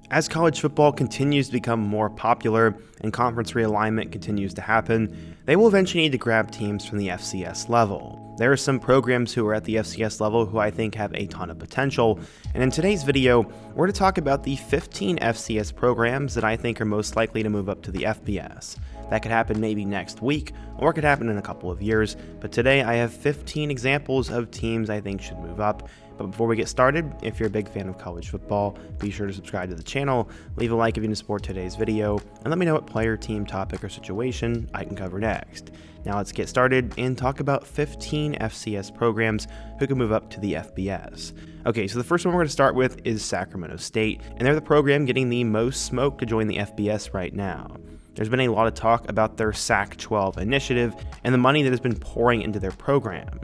As college football continues to become more popular and conference realignment continues to happen, they will eventually need to grab teams from the FCS level. There are some programs who are at the FCS level who I think have a ton of potential, and in today's video, we're going to talk about the 15 FCS programs that I think are most likely to move up to the FBS. That could happen maybe next week, or it could happen in a couple of years, but today I have 15 examples of teams I think should move up. But before we get started, if you're a big fan of college football, be sure to subscribe to the channel, leave a like if you want to support today's video, and let me know what player, team, topic, or situation I can cover next. Now let's get started and talk about 15 FCS programs who can move up to the FBS. Okay, so the first one we're going to start with is Sacramento State, and they're the program getting the most smoke to join the FBS right now. There's been a lot of talk about their Sac-12 initiative and the money that has been pouring into their program.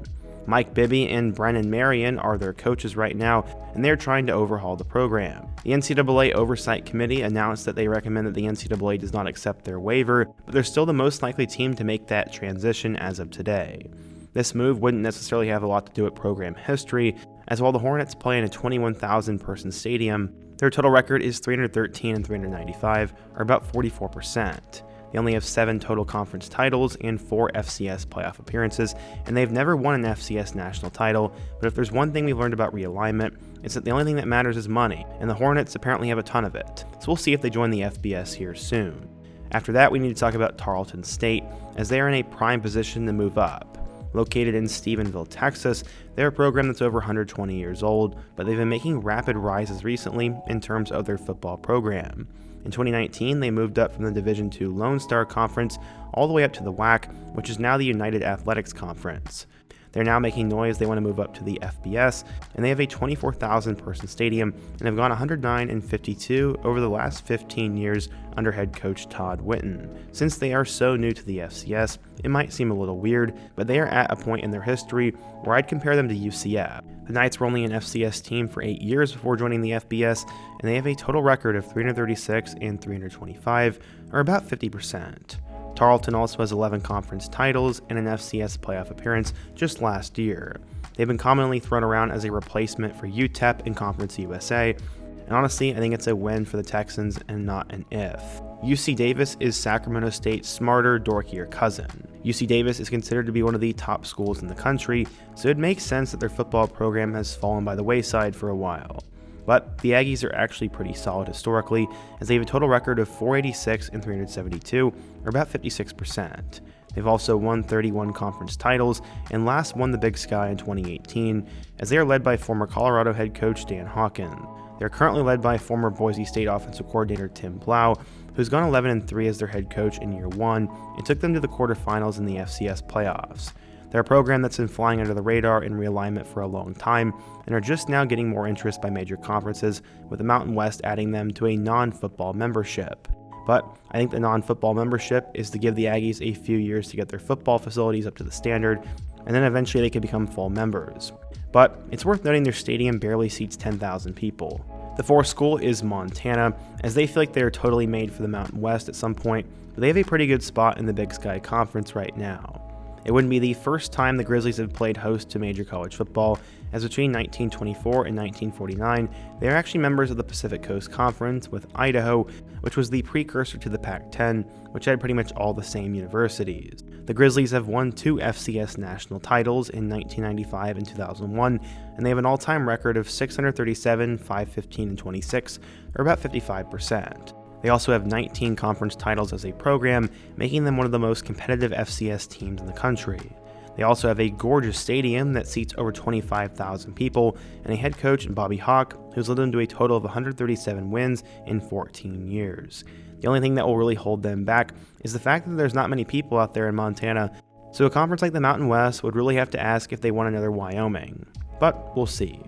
Mike Bibby and Brennan Marion are their coaches right now, and they're trying to overhaul the program. The NCAA Oversight Committee announced that they recommend that the NCAA does not accept their waiver, but they're still the most likely team to make that transition as of today. This move wouldn't necessarily have a lot to do with program history, as while the Hornets play in a 21,000-person stadium, their total record is 313 and 395, or about 44%. They only have 7 total conference titles and 4 FCS playoff appearances, and they've never won an FCS national title, but if there's one thing we've learned about realignment, it's that the only thing that matters is money, and the Hornets apparently have a ton of it, so we'll see if they join the FBS here soon. After that, we need to talk about Charlton State, as they are in a prime position to move up. Located in Stephenville, Texas, they're a program that's over 120 years old, but they've been making rapid rises recently in terms of their football program. In 2019, they moved up from the Division II Lone Star Conference all the way up to the WAC, which is now the United Athletics Conference. They're now making noise they want to move up to the FBS, and they have a 24,000-person stadium and have gone 109 and 52 over the last 15 years under head coach Todd Whitten. Since they are so new to the FCS, it might seem a little weird, but they are at a point in their history where I'd compare them to UCF. The Knights were only an FCS team for 8 years before joining the FBS, and they have a total record of 336 and 325, or about 50%. Charlton also has 11 conference titles and an FCS playoff appearance just last year. They've been commonly thrown around as a replacement for UTEP in Conference USA, and honestly, I think it's a win for the Texans and not an if. UC Davis is Sacramento State's smarter, dorkier cousin. UC Davis is considered to be one of the top schools in the country, so it makes sense that their football program has fallen by the wayside for a while. But the Aggies are actually pretty solid historically, as they have a total record of 486 and 372, or about 56%. They've also won 31 conference titles, and last won the Big Sky in 2018, as they are led by former Colorado head coach Dan Hawken. They're currently led by former Boise State offensive coordinator Tim Blau, who's gone 11-3 as their head coach in year 1, and took them to the quarterfinals in the FCS playoffs. They're a program that's been flying under the radar in realignment for a long time, and are just now getting more interest by major conferences, with the Mountain West adding them to a non-football membership. But I think the non-football membership is to give the Aggies a few years to get their football facilities up to the standard, and then eventually they could become full members. But it's worth noting their stadium barely seats 10,000 people. The fourth school is Montana, as they feel like they are totally made for the Mountain West at some point, but they have a pretty good spot in the Big Sky Conference right now. It wouldn't be the first time the Grizzlies have played host to major college football, as between 1924 and 1949, they are actually members of the Pacific Coast Conference, with Idaho, which was the precursor to the Pac-10, which had pretty much all the same universities. The Grizzlies have won 2 FCS national titles in 1995 and 2001, and they have an all-time record of 637, 515, and 26, or about 55%. They also have 19 conference titles as a program, making them one of the most competitive FCS teams in the country. They also have a gorgeous stadium that seats over 25,000 people, and a head coach in Bobby Hawk, who's led them to a total of 137 wins in 14 years. The only thing that will really hold them back is the fact that there's not many people out there in Montana, so a conference like the Mountain West would really have to ask if they want another Wyoming. But we'll see.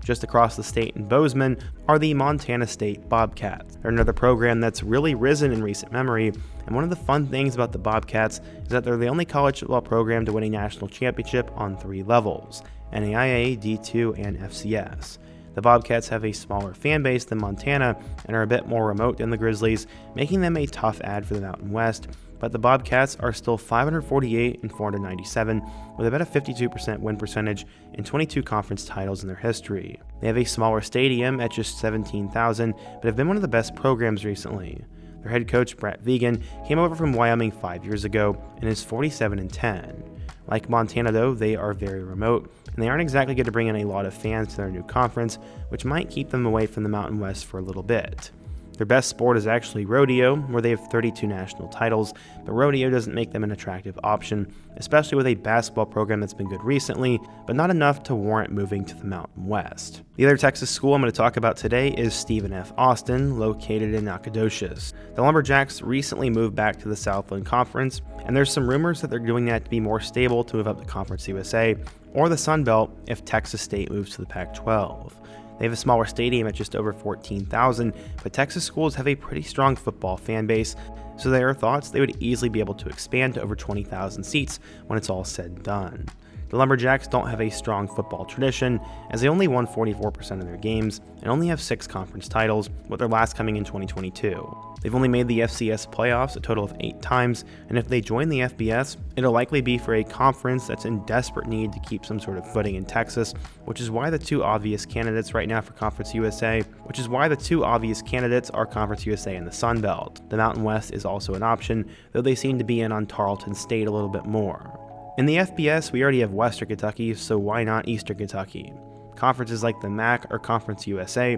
Just across the state in Bozeman are the Montana State Bobcats. They're another program that's really risen in recent memory, and one of the fun things about the Bobcats is that they're the only college football program to win a national championship on 3 levels: NAIA, D2, and FCS. The Bobcats have a smaller fan base than Montana and are a bit more remote than the Grizzlies, making them a tough add for the Mountain West, but the Bobcats are still 548 and 497 with about a 52% win percentage and 22 conference titles in their history. They have a smaller stadium at just 17,000, but have been one of the best programs recently. Their head coach, Brett Vegan, came over from Wyoming 5 years ago and is 47 and 10. Like Montana though, they are very remote, and they aren't exactly going to bring in a lot of fans to their new conference, which might keep them away from the Mountain West for a little bit. Their best sport is actually rodeo, where they have 32 national titles, but rodeo doesn't make them an attractive option, especially with a basketball program that's been good recently, but not enough to warrant moving to the Mountain West. The other Texas school I'm going to talk about today is Stephen F. Austin, located in Nacogdoches. The Lumberjacks recently moved back to the Southland Conference, and there's some rumors that they're doing that to be more stable to move up to Conference USA, or the Sun Belt if Texas State moves to the Pac-12. They have a smaller stadium at just over 14,000, but Texas schools have a pretty strong football fan base, so there are thoughts they would easily be able to expand to over 20,000 seats when it's all said and done. The Lumberjacks don't have a strong football tradition, as they only won 44% of their games and only have 6 conference titles, with their last coming in 2022. They've only made the FCS playoffs a total of 8 times, and if they join the FBS, it'll likely be for a conference that's in desperate need to keep some sort of footing in Texas, which is why the two obvious candidates right now for Conference USA, are Conference USA and the Sun Belt. The Mountain West is also an option, though they seem to be in on Charlton State a little bit more. In the FBS, we already have Western Kentucky, so why not Eastern Kentucky? Conferences like the MAC or Conference USA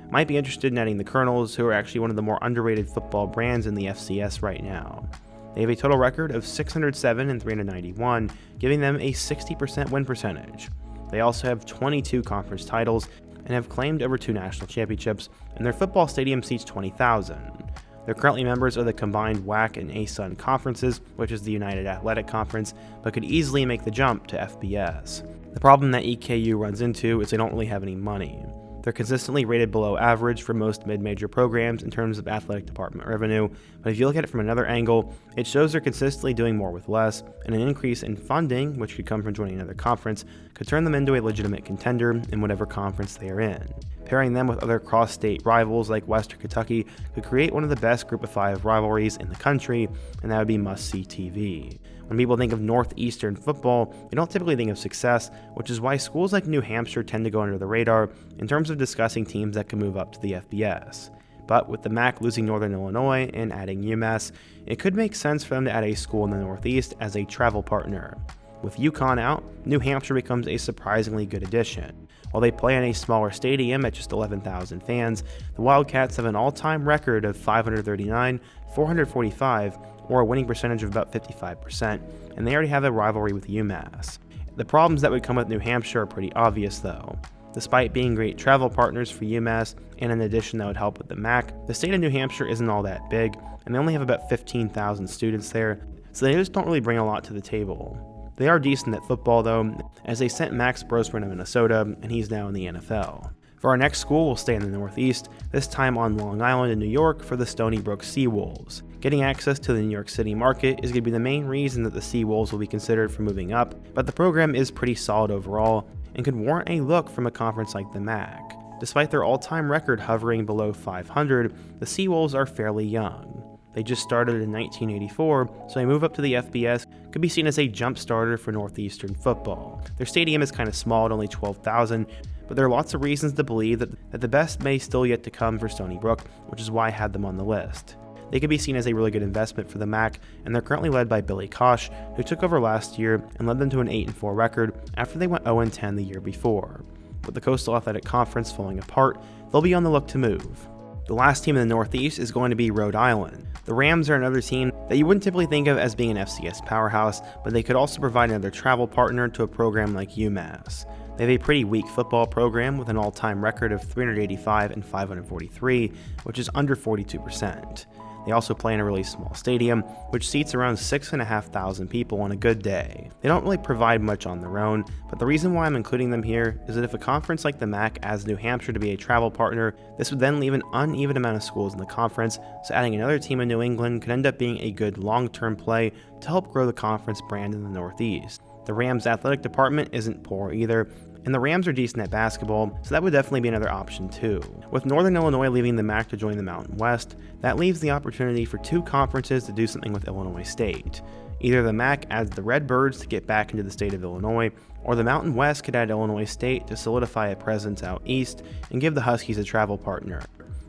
might be interested in adding the Colonels, who are actually one of the more underrated football brands in the FCS right now. They have a total record of 607 and 391, giving them a 60% win percentage. They also have 22 conference titles and have claimed over 2 national championships, and their football stadium seats 20,000. They're currently members of the combined WAC and ASUN conferences, which is the United Athletic Conference, but could easily make the jump to FBS. The problem that EKU runs into is they don't really have any money. They're consistently rated below average for most mid-major programs in terms of athletic department revenue, but if you look at it from another angle, it shows they're consistently doing more with less, and an increase in funding, which could come from joining another conference, could turn them into a legitimate contender in whatever conference they are in. Pairing them with other cross-state rivals like Western Kentucky could create one of the best Group of 5 rivalries in the country, and that would be must-see TV. When people think of Northeastern football, they don't typically think of success, which is why schools like New Hampshire tend to go under the radar in terms of discussing teams that can move up to the FBS. But with the MAC losing Northern Illinois and adding UMass, it could make sense for them to add a school in the Northeast as a travel partner. With UConn out, New Hampshire becomes a surprisingly good addition. While they play in a smaller stadium at just 11,000 fans, the Wildcats have an all-time record of 539, 445, or a winning percentage of about 55%, and they already have a rivalry with UMass. The problems that would come with New Hampshire are pretty obvious though. Despite being great travel partners for UMass, and an addition that would help with the MAC, the state of New Hampshire isn't all that big, and they only have about 15,000 students there, so they just don't really bring a lot to the table. They are decent at football though, as they sent Max Brosman to Minnesota, and he's now in the NFL. For our next school, we'll stay in the Northeast, this time on Long Island in New York for the Stony Brook Seawolves. Getting access to the New York City market is going to be the main reason that the Seawolves will be considered for moving up, but the program is pretty solid overall, and could warrant a look from a conference like the MAC. Despite their all-time record hovering below 500, the Seawolves are fairly young. They just started in 1984, so a move up to the FBS could be seen as a jump starter for Northeastern football. Their stadium is kind of small at only 12,000, but there are lots of reasons to believe that the best may still yet to come for Stony Brook, which is why I had them on the list. They could be seen as a really good investment for the MAC, and they're currently led by Billy Kosh, who took over last year and led them to an 8-4 record after they went 0-10 the year before. With the Coastal Athletic Conference falling apart, they'll be on the look to move. The last team in the Northeast is going to be Rhode Island. The Rams are another team that you wouldn't typically think of as being an FCS powerhouse, but they could also provide another travel partner to a program like UMass. They have a pretty weak football program with an all-time record of 385 and 543, which is under 42%. They also play in a really small stadium, which seats around 6,500 people on a good day. They don't really provide much on their own, but the reason why I'm including them here is that if a conference like the MAC adds New Hampshire to be a travel partner, this would then leave an uneven amount of schools in the conference, so adding another team in New England could end up being a good long-term play to help grow the conference brand in the Northeast. The Rams athletic department isn't poor either, And the Rams are decent at basketball, so that would definitely be another option too. With Northern Illinois leaving the MAC to join the Mountain West, that leaves the opportunity for two conferences to do something with Illinois State. Either the MAC adds the Redbirds to get back into the state of Illinois, or the Mountain West could add Illinois State to solidify a presence out east and give the Huskies a travel partner.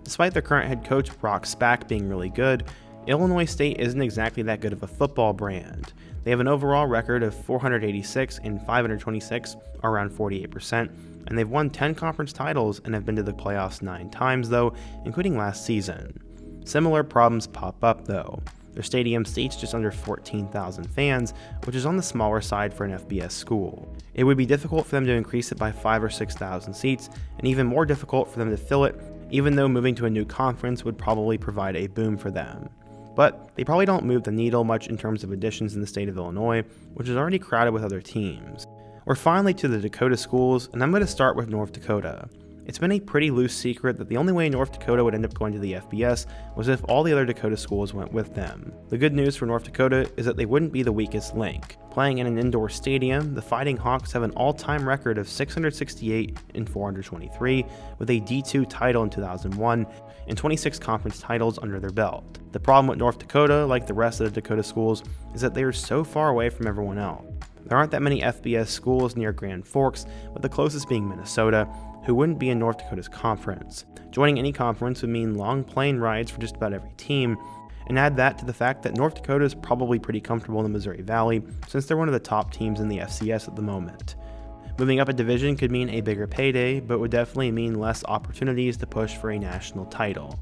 Despite their current head coach Brock Spack being really good, Illinois State isn't exactly that good of a football brand. They have an overall record of 486 and 526, or around 48%, and they've won 10 conference titles and have been to the playoffs 9 times though, including last season. Similar problems pop up though. Their stadium seats just under 14,000 fans, which is on the smaller side for an FBS school. It would be difficult for them to increase it by 5,000 or 6,000 seats, and even more difficult for them to fill it, even though moving to a new conference would probably provide a boom for them. But they probably don't move the needle much in terms of additions in the state of Illinois, which is already crowded with other teams. We're finally to the Dakota schools, and I'm going to start with North Dakota. It's been a pretty loose secret that the only way North Dakota would end up going to the FBS was if all the other Dakota schools went with them. The good news for North Dakota is that they wouldn't be the weakest link. Playing in an indoor stadium, the Fighting Hawks have an all-time record of 668 and 423, with a D2 title in 2001 and 26 conference titles under their belt. The problem with North Dakota, like the rest of the Dakota schools, is that they are so far away from everyone else. There aren't that many FBS schools near Grand Forks, with the closest being Minnesota, who wouldn't be in North Dakota's conference. Joining any conference would mean long plane rides for just about every team, and add that to the fact that North Dakota is probably pretty comfortable in the Missouri Valley, since they're one of the top teams in the FCS at the moment. Moving up a division could mean a bigger payday, but would definitely mean less opportunities to push for a national title.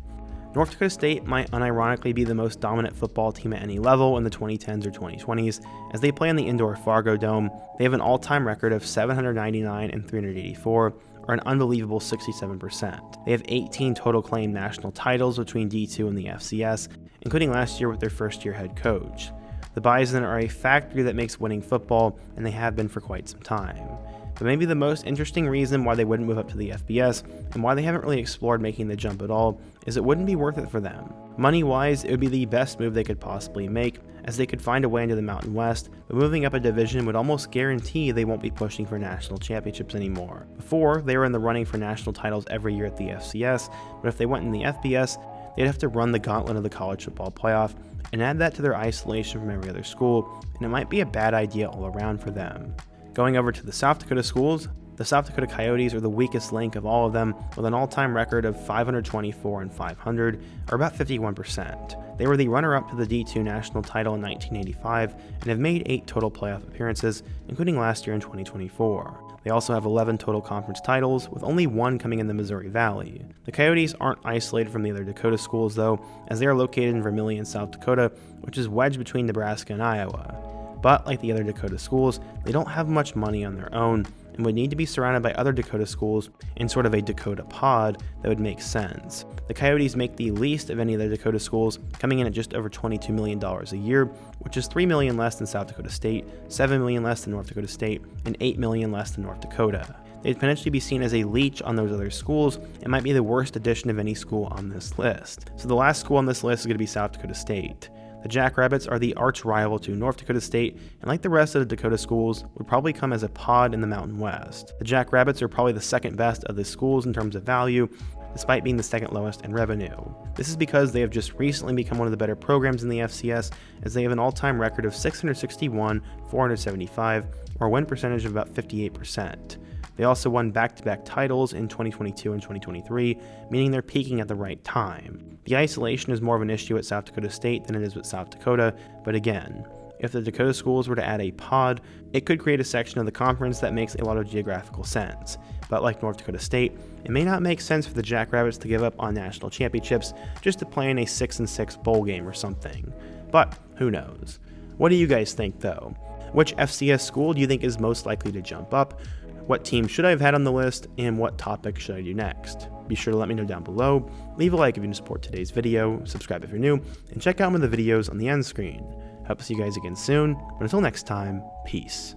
North Dakota State might unironically be the most dominant football team at any level in the 2010s or 2020s. As they play in the indoor Fargo Dome, they have an all-time record of 799 and 384, or an unbelievable 67%. They have 18 total claimed national titles between D2 and the FCS, including last year with their first-year head coach. The Bison are a factory that makes winning football, and they have been for quite some time. But maybe the most interesting reason why they wouldn't move up to the FBS, and why they haven't really explored making the jump at all, is it wouldn't be worth it for them. Money-wise, it would be the best move they could possibly make, as they could find a way into the Mountain West, but moving up a division would almost guarantee they won't be pushing for national championships anymore. Before, they were in the running for national titles every year at the FCS, but if they went in the FBS, they'd have to run the gauntlet of the college football playoff, and add that to their isolation from every other school, and it might be a bad idea all around for them. Going over to the South Dakota schools, the South Dakota Coyotes are the weakest link of all of them, with an all-time record of 524 and 500, or about 51%. They were the runner-up to the D2 national title in 1985, and have made 8 total playoff appearances, including last year in 2024. They also have 11 total conference titles, with only 1 coming in the Missouri Valley. The Coyotes aren't isolated from the other Dakota schools though, as they are located in Vermillion, South Dakota, which is wedged between Nebraska and Iowa. But like the other Dakota schools, they don't have much money on their own, and would need to be surrounded by other Dakota schools in sort of a Dakota pod that would make sense. The Coyotes make the least of any of the Dakota schools, coming in at just over $22 million a year, which is $3 million less than South Dakota State, $7 million less than North Dakota State, and $8 million less than North Dakota. They'd potentially be seen as a leech on those other schools, and might be the worst addition of any school on this list. So the last school on this list is going to be South Dakota State. The Jackrabbits are the arch rival to North Dakota State, and like the rest of the Dakota schools, would probably come as a pod in the Mountain West. The Jackrabbits are probably the second best of the schools in terms of value, despite being the second lowest in revenue. This is because they have just recently become one of the better programs in the FCS, as they have an all-time record of 661, 475, or a win percentage of about 58%. They also won back-to-back titles in 2022 and 2023, meaning they're peaking at the right time. The isolation is more of an issue at South Dakota State than it is with South Dakota, but again, if the Dakota schools were to add a pod, it could create a section of the conference that makes a lot of geographical sense. But like North Dakota State, it may not make sense for the Jackrabbits to give up on national championships just to play in a 6-6 bowl game or something. But who knows? What do you guys think though? Which FCS school do you think is most likely to jump up? What team should I have had on the list, and what topic should I do next? Be sure to let me know down below, leave a like if you want to support today's video, subscribe if you're new, and check out one of the videos on the end screen. Hope to see you guys again soon, but until next time, peace.